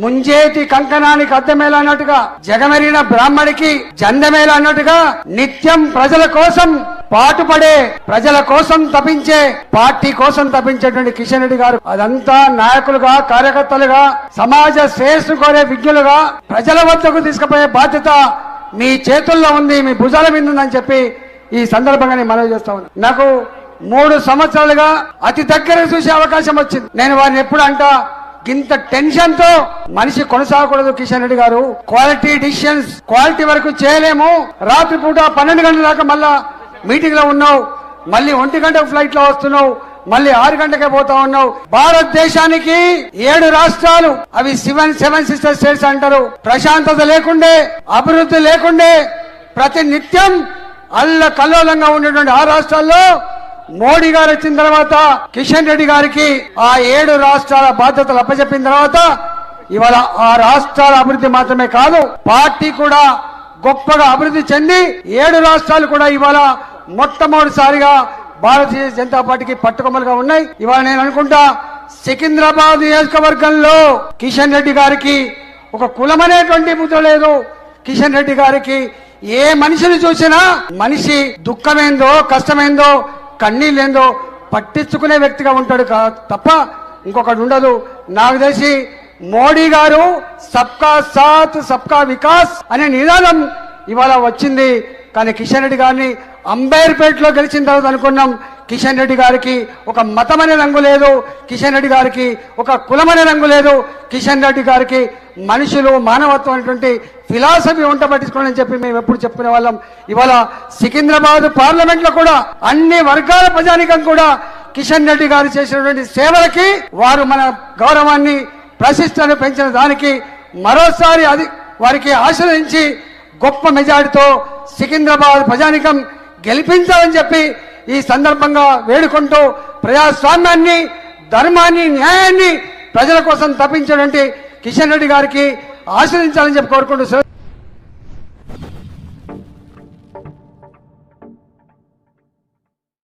ముంజేటి కంకణానికి అద్దమేలా అన్నట్టుగా, జగమెరిగిన బ్రాహ్మడికి జందమేలా అన్నట్టుగా నిత్యం ప్రజల కోసం పాటుపడే, ప్రజల కోసం తపించే, పార్టీ కోసం తపించేటువంటి కిషన్ రెడ్డి గారు అదంతా నాయకులుగా, కార్యకర్తలుగా, సమాజ శ్రేయస్సు కోరే విజ్ఞులుగా ప్రజల వద్దకు తీసుకుపోయే బాధ్యత మీ చేతుల్లో ఉంది, మీ భుజాల మీద ఉందని చెప్పి ఈ సందర్భంగా నేను మనవి చేస్తా ఉన్నాను. నాకు 3 సంవత్సరాలుగా అతి దగ్గర చూసే అవకాశం వచ్చింది. నేను వారిని ఎప్పుడు అంటా, ఇంత టెన్షన్ తో మనిషి కొనసాగకూడదు కిషన్ రెడ్డి గారు. క్వాలిటీ డిసిషన్స్ క్వాలిటీ వరకు చేయలేము. రాత్రి పూట 12 గంటల దాకా మళ్ళా మీటింగ్ లో ఉన్నావు, మళ్ళీ 1 గంట ఫ్లైట్ లో వస్తున్నావు, మళ్ళీ 6 గంటకే పోతా ఉన్నావు. భారతదేశానికి 7 రాష్ట్రాలు, అవి సెవెన్ సిస్టర్ స్టేట్స్ అంటారు. ప్రశాంతత లేకుండే, అభివృద్ధి లేకుండే, ప్రతి నిత్యం అల్ల కల్లోలంగా ఉండేటువంటి ఆ రాష్ట్రాల్లో మోడీ గారు వచ్చిన తర్వాత కిషన్ రెడ్డి గారికి ఆ 7 రాష్ట్రాల బాధ్యతలు అప్పచెప్పిన తర్వాత ఇవాళ ఆ రాష్ట్రాల అభివృద్ధి మాత్రమే కాదు, పార్టీ కూడా గొప్పగా అభివృద్ధి చెంది 7 రాష్ట్రాలు కూడా ఇవాళ మొట్టమొదటిసారిగా భారతీయ జనతా పార్టీకి పట్టుకొమ్మలుగా ఉన్నాయి. ఇవాళ నేను అనుకుంటా, సికింద్రాబాద్ నియోజకవర్గంలో కిషన్ రెడ్డి గారికి ఒక కులమనేటువంటి ముద్ర లేదు. కిషన్ రెడ్డి గారికి ఏ మనిషిని చూసినా మనిషి దుఃఖమేందో, కష్టమేందో, కన్నీళ్ళేందో పట్టించుకునే వ్యక్తిగా ఉంటాడు తప్ప ఇంకొకటి ఉండదు. నాకు తెలిసి మోడీ గారు సబ్కా సాత్ సబ్కా వికాస్ అనే నినాదం ఇవాళ వచ్చింది. కానీ కిషన్ రెడ్డి గారిని అంబేర్పేటలో గెలిచిన తర్వాత అనుకున్నాం, కిషన్ రెడ్డి గారికి ఒక మతమనే రంగు లేదు, కిషన్ రెడ్డి గారికి ఒక కులమనే రంగు లేదు, కిషన్ రెడ్డి గారికి మనుషులు, మానవత్వం అనేటువంటి ఫిలాసఫీ వంట పట్టించుకోవాలని చెప్పి మేము ఎప్పుడు చెప్పుకునే వాళ్ళం. ఇవాళ సికింద్రాబాద్ పార్లమెంట్ లో కూడా అన్ని వర్గాల ప్రజానికం కూడా కిషన్ రెడ్డి గారు చేసినటువంటి సేవలకి, వారు మన గౌరవాన్ని, ప్రతిష్టను పెంచిన దానికి మరోసారి అది వారికి ఆశ్రయించి గొప్ప మెజార్టీతో సికింద్రాబాద్ ప్రజానికం గెలిపించాలని చెప్పి ఈ సందర్భంగా వేడుకుంటూ, ప్రజాస్వామ్యాన్ని, ధర్మాన్ని, న్యాయాన్ని ప్రజల కోసం తప్పించినటువంటి కిషన్ రెడ్డి గారికి ఆశ్రయించాలని చెప్పి కోరుకుంటూ